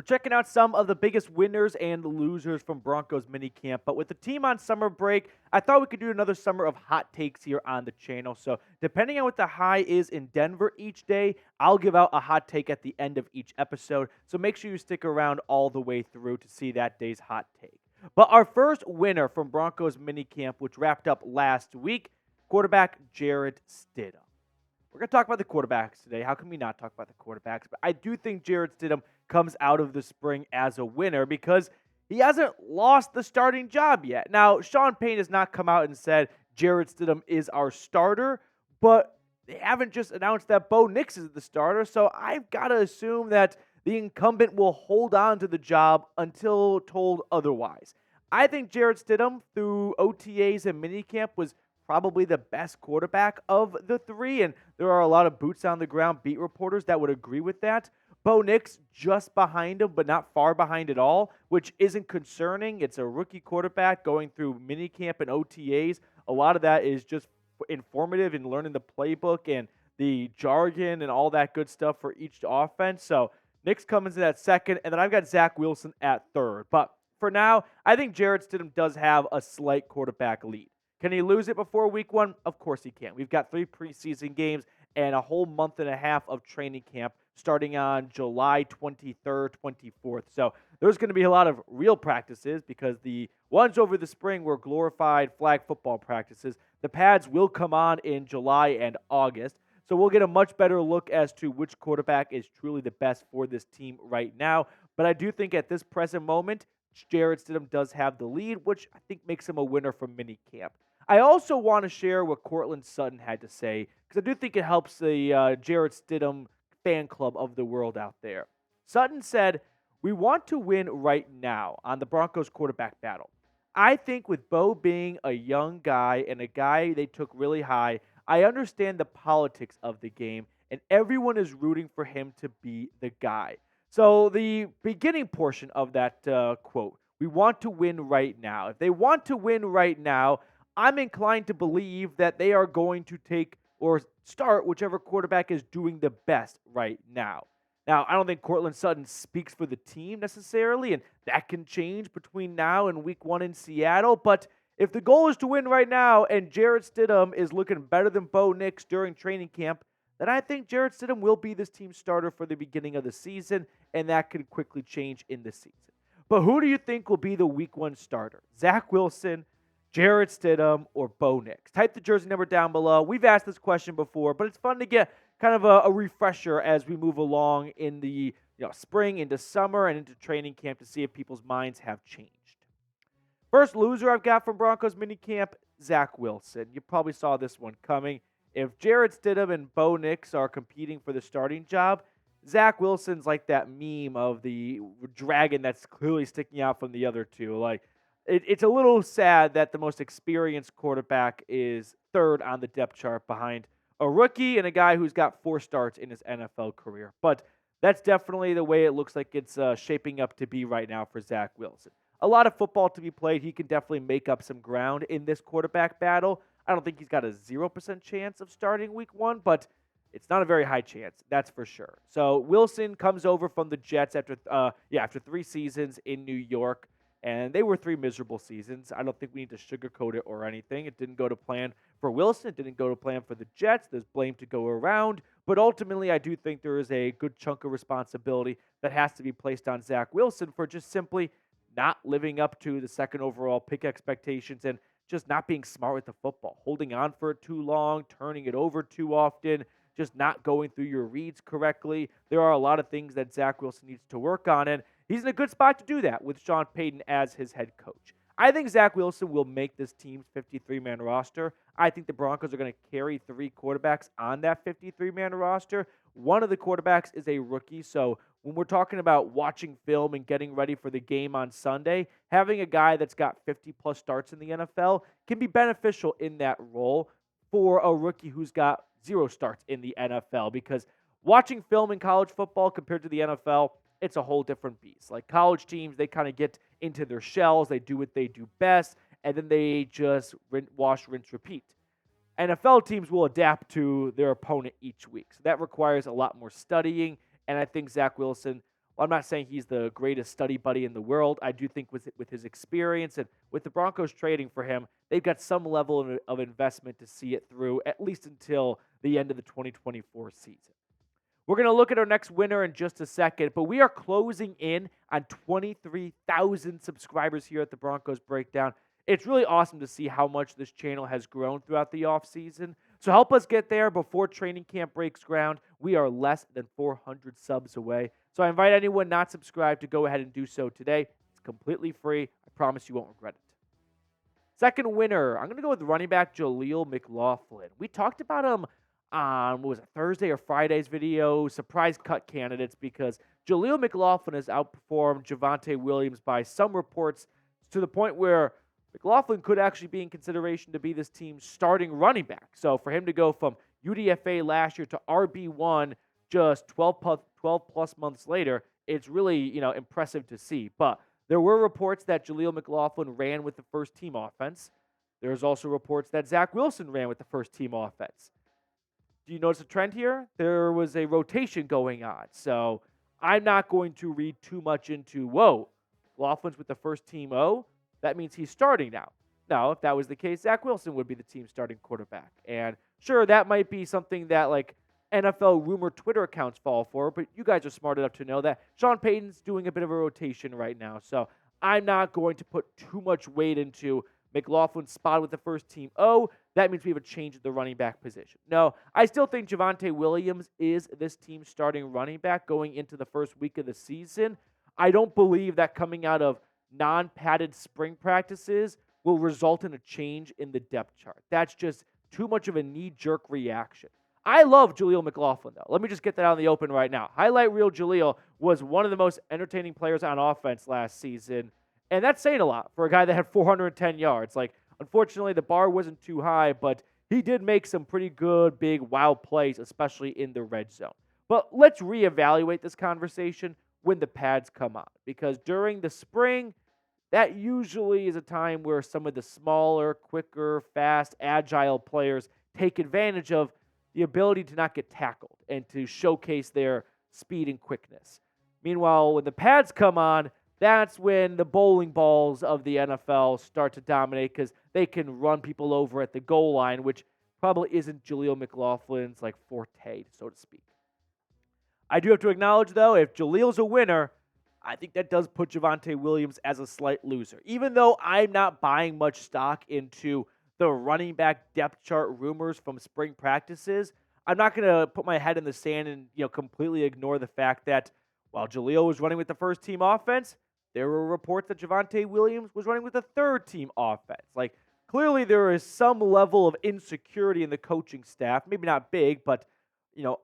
checking out some of the biggest winners and losers from Broncos minicamp. But with the team on summer break, I thought we could do another summer of hot takes here on the channel. So, depending on what the high is in Denver each day, I'll give out a hot take at the end of each episode. So, make sure you stick around all the way through to see that day's hot take. But our first winner from Broncos minicamp, which wrapped up last week, quarterback Jarrett Stidham. We're going to talk about the quarterbacks today. How can we not talk about the quarterbacks? But I do think Jarrett Stidham comes out of the spring as a winner because he hasn't lost the starting job yet. Now, Sean Payton has not come out and said Jarrett Stidham is our starter, but they haven't just announced that Bo Nix is the starter, so I've got to assume that the incumbent will hold on to the job until told otherwise. I think Jarrett Stidham, through OTAs and minicamp, was probably the best quarterback of the three, and there are a lot of boots on the ground beat reporters that would agree with that. Bo Nix just behind him, but not far behind at all, which isn't concerning. It's a rookie quarterback going through minicamp and OTAs. A lot of that is just informative in learning the playbook and the jargon and all that good stuff for each offense. So Nix comes in at second, and then I've got Zach Wilson at third. But for now, I think Jarrett Stidham does have a slight quarterback lead. Can he lose it before week one? Of course he can. We've got 3 preseason games and a whole month and a half of training camp starting on July 23rd, 24th. So there's going to be a lot of real practices because the ones over the spring were glorified flag football practices. The pads will come on in July and August. So we'll get a much better look as to which quarterback is truly the best for this team right now. But I do think at this present moment, Jarrett Stidham does have the lead, which I think makes him a winner from minicamp. I also want to share what Courtland Sutton had to say because I do think it helps the Jarrett Stidham fan club of the world out there. Sutton said, "We want to win right now on the Broncos quarterback battle. I think with Bo being a young guy and a guy they took really high, I understand the politics of the game, and everyone is rooting for him to be the guy." So the beginning portion of that quote, we want to win right now. If they want to win right now, I'm inclined to believe that they are going to take or start whichever quarterback is doing the best right now. Now, I don't think Courtland Sutton speaks for the team necessarily, and that can change between now and week one in Seattle. But if the goal is to win right now and Jarrett Stidham is looking better than Bo Nix during training camp, then I think Jarrett Stidham will be this team's starter for the beginning of the season, and that could quickly change in the season. But who do you think will be the week one starter? Zach Wilson, Jarrett Stidham, or Bo Nix? Type the jersey number down below. We've asked this question before, but it's fun to get kind of a refresher as we move along in the spring, into summer, and into training camp to see if people's minds have changed. First loser I've got from Broncos minicamp, Zach Wilson. You probably saw this one coming. If Jarrett Stidham and Bo Nix are competing for the starting job, Zach Wilson's like that meme of the dragon that's clearly sticking out from the other two. It's a little sad that the most experienced quarterback is third on the depth chart behind a rookie and a guy who's got 4 starts in his NFL career. But that's definitely the way it looks like it's shaping up to be right now for Zach Wilson. A lot of football to be played. He can definitely make up some ground in this quarterback battle. I don't think he's got a 0% chance of starting week one, but it's not a very high chance, that's for sure. So Wilson comes over from the Jets after 3 seasons in New York. And they were 3 miserable seasons. I don't think we need to sugarcoat it or anything. It didn't go to plan for Wilson. It didn't go to plan for the Jets. There's blame to go around. But ultimately, I do think there is a good chunk of responsibility that has to be placed on Zach Wilson for just simply not living up to the second overall pick expectations and just not being smart with the football, holding on for it too long, turning it over too often, just not going through your reads correctly. There are a lot of things that Zach Wilson needs to work on, and he's in a good spot to do that with Sean Payton as his head coach. I think Zach Wilson will make this team's 53-man roster. I think the Broncos are going to carry 3 quarterbacks on that 53-man roster. One of the quarterbacks is a rookie, so when we're talking about watching film and getting ready for the game on Sunday, having a guy that's got 50-plus starts in the NFL can be beneficial in that role for a rookie who's got 0 starts in the NFL, because watching film in college football compared to the NFL, it's a whole different beast. Like college teams, they kind of get into their shells, they do what they do best, and then they just wash, rinse, repeat. NFL teams will adapt to their opponent each week. So that requires a lot more studying, and I think Zach Wilson Well, I'm not saying he's the greatest study buddy in the world. I do think with his experience and with the Broncos trading for him, they've got some level of investment to see it through, at least until the end of the 2024 season. We're going to look at our next winner in just a second, but we are closing in on 23,000 subscribers here at the Broncos Breakdown. It's really awesome to see how much this channel has grown throughout the offseason. So help us get there before training camp breaks ground. We are less than 400 subs away. So I invite anyone not subscribed to go ahead and do so today. It's completely free. I promise you won't regret it. Second winner, I'm going to go with running back Jaleel McLaughlin. We talked about him on, Thursday or Friday's video, surprise cut candidates, because Jaleel McLaughlin has outperformed Javonte Williams by some reports to the point where McLaughlin could actually be in consideration to be this team's starting running back. So for him to go from UDFA last year to RB1 just 12 plus months later, it's really, impressive to see. But there were reports that Jaleel McLaughlin ran with the first team offense. There's also reports that Zach Wilson ran with the first team offense. Do you notice a trend here? There was a rotation going on. So I'm not going to read too much into, McLaughlin's with the first team O. That means he's starting now. Now, if that was the case, Zach Wilson would be the team's starting quarterback. And sure, that might be something that NFL rumor Twitter accounts fall for, but you guys are smart enough to know that Sean Payton's doing a bit of a rotation right now. So I'm not going to put too much weight into McLaughlin's spot with the first team. That means we have a change at the running back position. No, I still think Javonte Williams is this team's starting running back going into the first week of the season. I don't believe that coming out of non-padded spring practices will result in a change in the depth chart. That's just too much of a knee-jerk reaction. I love Jaleel McLaughlin, though. Let me just get that out in the open right now. Highlight reel Jaleel was one of the most entertaining players on offense last season, and that's saying a lot for a guy that had 410 yards. Unfortunately, the bar wasn't too high, but he did make some pretty good, big, wild plays, especially in the red zone. But let's reevaluate this conversation when the pads come on, because during the spring, that usually is a time where some of the smaller, quicker, fast, agile players take advantage of the ability to not get tackled and to showcase their speed and quickness. Meanwhile, when the pads come on, that's when the bowling balls of the NFL start to dominate because they can run people over at the goal line, which probably isn't Jaleel McLaughlin's forte, so to speak. I do have to acknowledge, though, if Jaleel's a winner, I think that does put Javonte Williams as a slight loser. Even though I'm not buying much stock into the running back depth chart rumors from spring practices, I'm not going to put my head in the sand and completely ignore the fact that while Jaleel was running with the first team offense, there were reports that Javonte Williams was running with the third team offense. Clearly there is some level of insecurity in the coaching staff, maybe not big, but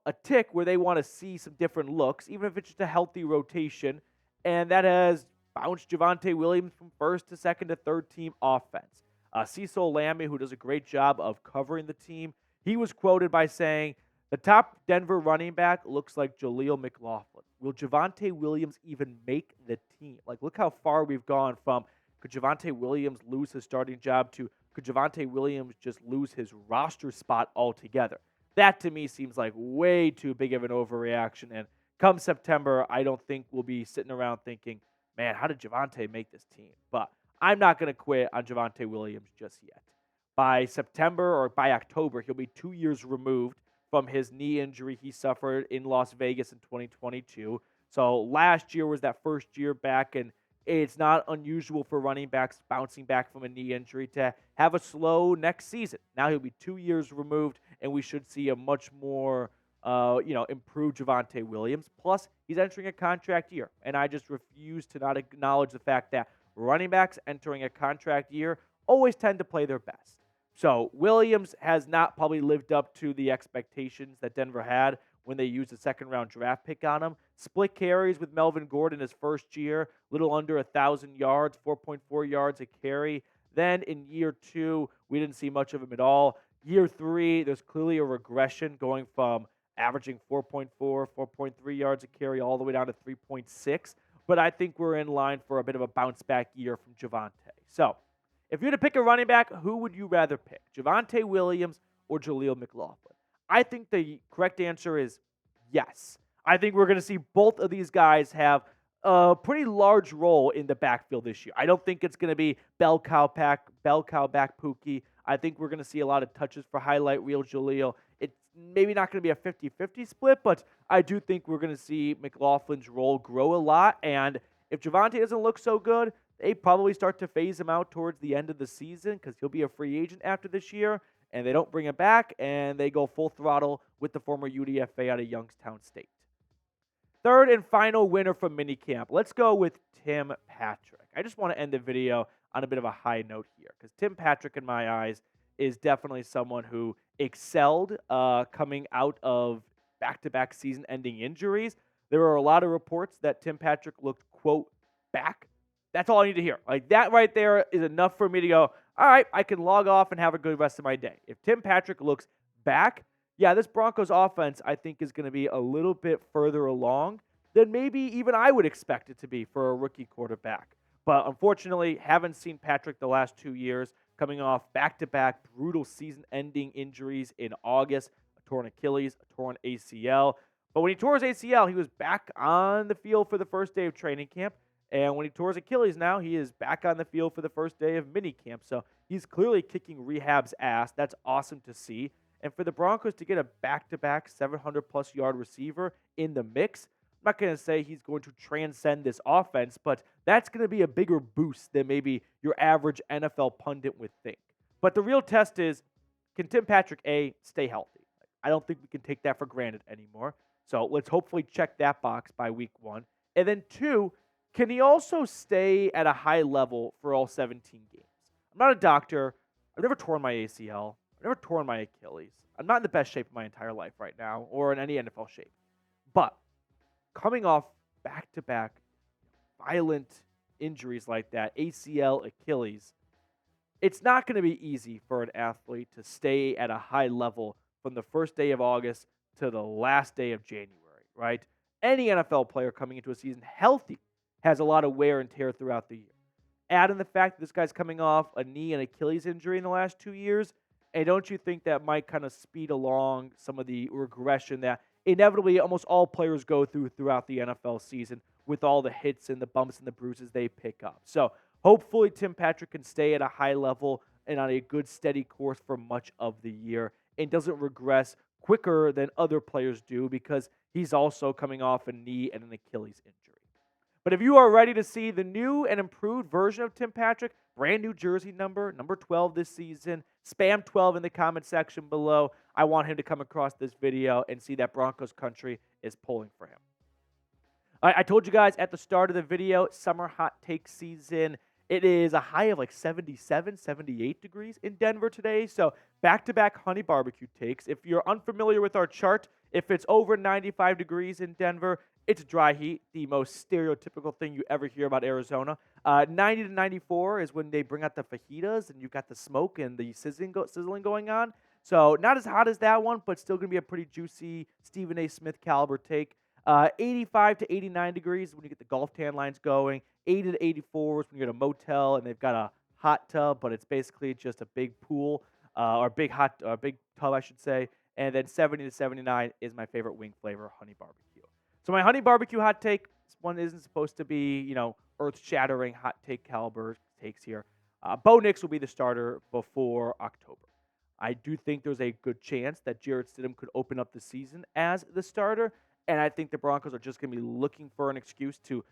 a tick where they want to see some different looks, even if it's just a healthy rotation, and that has bounced Javonte Williams from first to second to third team offense. Cecil Lammey, who does a great job of covering the team, he was quoted by saying, "The top Denver running back looks like Jaleel McLaughlin. Will Javonte Williams even make the team?" Look how far we've gone from could Javonte Williams lose his starting job to could Javonte Williams just lose his roster spot altogether. That to me seems like way too big of an overreaction. And come September, I don't think we'll be sitting around thinking, man, how did Javonte make this team? But I'm not going to quit on Javonte Williams just yet. By September or by October, he'll be 2 years removed from his knee injury he suffered in Las Vegas in 2022. So last year was that first year back, and it's not unusual for running backs bouncing back from a knee injury to have a slow next season. Now he'll be 2 years removed, and we should see a much more improved Javonte Williams. Plus, he's entering a contract year, and I just refuse to not acknowledge the fact that running backs entering a contract year always tend to play their best. So Williams has not probably lived up to the expectations that Denver had when they used a second-round draft pick on him. Split carries with Melvin Gordon his first year, little under 1,000 yards, 4.4 yards a carry. Then in year 2, we didn't see much of him at all. Year 3, there's clearly a regression going from averaging 4.4, 4.3 yards a carry all the way down to 3.6. But I think we're in line for a bit of a bounce-back year from Javonte. So if you had to pick a running back, who would you rather pick, Javonte Williams or Jaleel McLaughlin? I think the correct answer is yes. I think we're going to see both of these guys have a pretty large role in the backfield this year. I don't think it's going to be bell cow back Pookie. I think we're going to see a lot of touches for highlight reel Jaleel. It's maybe not going to be a 50-50 split, but I do think we're going to see McLaughlin's role grow a lot. And if Javonte doesn't look so good, they probably start to phase him out towards the end of the season because he'll be a free agent after this year. And they don't bring him back, and they go full throttle with the former UDFA out of Youngstown State. Third and final winner from minicamp. Let's go with Tim Patrick. I just want to end the video on a bit of a high note here because Tim Patrick, in my eyes, is definitely someone who excelled coming out of back-to-back season-ending injuries. There were a lot of reports that Tim Patrick looked, quote, back. That's all I need to hear. Like, that right there is enough for me to go, all right, I can log off and have a good rest of my day. If Tim Patrick looks back, yeah, this Broncos offense, I think, is going to be a little bit further along than maybe even I would expect it to be for a rookie quarterback. But unfortunately, haven't seen Patrick the last 2 years, coming off back-to-back brutal season-ending injuries in August, a torn Achilles, a torn ACL. But when he tore his ACL, he was back on the field for the first day of training camp. And when he tore his Achilles now, he is back on the field for the first day of minicamp. So he's clearly kicking rehab's ass. That's awesome to see. And for the Broncos to get a back-to-back 700-plus yard receiver in the mix, I'm not going to say he's going to transcend this offense, but that's going to be a bigger boost than maybe your average NFL pundit would think. But the real test is, can Tim Patrick, A, stay healthy? I don't think we can take that for granted anymore. So let's hopefully check that box by week 1. And then 2, can he also stay at a high level for all 17 games? I'm not a doctor. I've never torn my ACL. I've never torn my Achilles. I'm not in the best shape of my entire life right now or in any NFL shape. But coming off back-to-back violent injuries like that, ACL, Achilles, it's not going to be easy for an athlete to stay at a high level from the first day of August to the last day of January, right? Any NFL player coming into a season healthy has a lot of wear and tear throughout the year. Add in the fact that this guy's coming off a knee and Achilles injury in the last 2 years, and don't you think that might kind of speed along some of the regression that inevitably almost all players go through throughout the NFL season with all the hits and the bumps and the bruises they pick up? So hopefully Tim Patrick can stay at a high level and on a good steady course for much of the year and doesn't regress quicker than other players do because he's also coming off a knee and an Achilles injury. But if you are ready to see the new and improved version of Tim Patrick, brand new jersey number 12 this season, spam 12 in the comment section below. I want him to come across this video and see that Broncos Country is pulling for him. I told you guys at the start of the video, summer hot take season. It is a high of like 77, 78 degrees in Denver today. So back-to-back honey barbecue takes. If you're unfamiliar with our chart, if it's over 95 degrees in Denver, it's dry heat, the most stereotypical thing you ever hear about Arizona. 90 to 94 is when they bring out the fajitas and you've got the smoke and the sizzling going on. So not as hot as that one, but still going to be a pretty juicy Stephen A. Smith caliber take. 85 to 89 degrees when you get the golf tan lines going. 80 to 84 is when you're at a motel and they've got a hot tub, but it's basically just a big pool or big tub, I should say. And then 70 to 79 is my favorite wing flavor, honey barbecue. So my honey barbecue hot take, this one isn't supposed to be, earth-shattering hot take caliber takes here. Bo Nix will be the starter before October. I do think there's a good chance that Jarrett Stidham could open up the season as the starter, and I think the Broncos are just going to be looking for an excuse to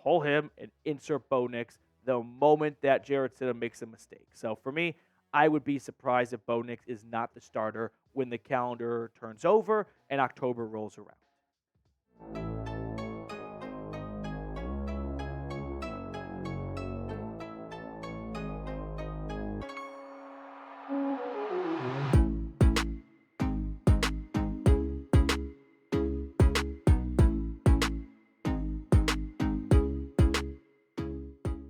pull him and insert Bo Nix the moment that Jarrett Stidham makes a mistake. So for me, I would be surprised if Bo Nix is not the starter when the calendar turns over and October rolls around.